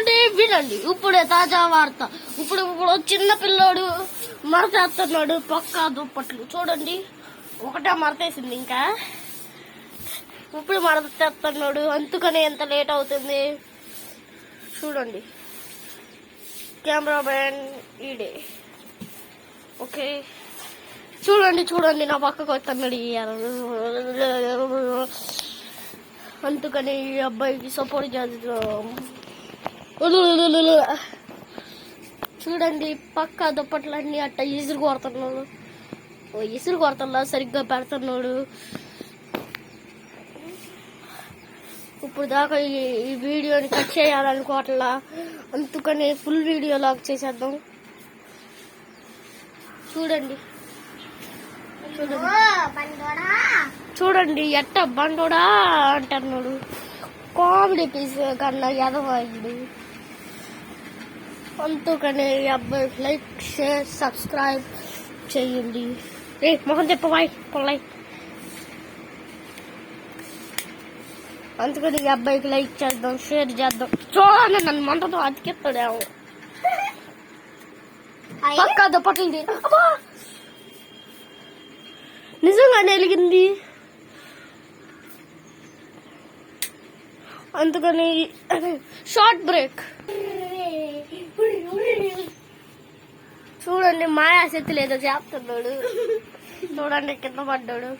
చూడండి వినండి ఇప్పుడే తాజా వార్త. ఇప్పుడు చిన్న పిల్లోడు మరతేస్తున్నాడు పక్కా దుప్పట్లు. చూడండి ఒకటే మరతేసింది, ఇంకా ఇప్పుడు మరతేస్తున్నాడు. అందుకని ఎంత లేట్ అవుతుంది చూడండి. కెమెరా మ్యాన్ ఈడే. ఓకే చూడండి చూడండి నా పక్కకు వస్తున్నాడు. అందుకని ఈ అబ్బాయికి సపోర్ట్ చేద్దాం. చూడండి పక్కా దుప్పట్లన్నీ అట్ట ఇసురు కొడుతున్నాడు. ఇసురు కొడుతున్నా సరిగ్గా పెడుతున్నాడు. ఇప్పుడు దాకా ఈ వీడియోని కట్ చేయాలనుకోవట్లా, అందుకని ఫుల్ వీడియో లాగ్ చేసేద్దాం. చూడండి చూడండి ఎట్ట బండోడా అంటున్నాడు. కామెడీ పీస్ కన్నా ఎదవాడు. అందుకని ఈ అబ్బాయి లైక్ షేర్ సబ్స్క్రైబ్ చేయండి. మొహం చెప్పవాయి పొల్లై. అందుకని ఈ అబ్బాయికి లైక్ చేద్దాం, షేర్ చేద్దాం. చూడండి నన్ను మంటతో అతికిస్తాడేమో. పక్కా దుప్పట్లు నిజంగానే వెలిగింది. అందుకని షార్ట్ బ్రేక్. చూడండి మాయాశక్తి లేదో చెప్తున్నాడు. చూడండి కింద పడ్డాడు.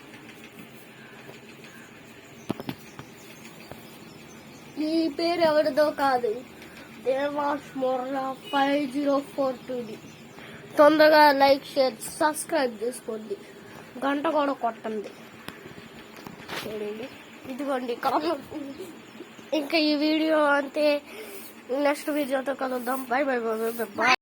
ఈ పేరు ఎవరిదో కాదు, దేవాష్ మొర్రా 5042. తొందరగా లైక్ షేర్ సబ్స్క్రైబ్ చేసుకోండి, గంట కూడా కొట్టండి. చూడండి ఇదిగోండి ఇంకా ఈ వీడియో అంతే. నెక్స్ట్ వీడియోతో కలుద్దాం. By by by by.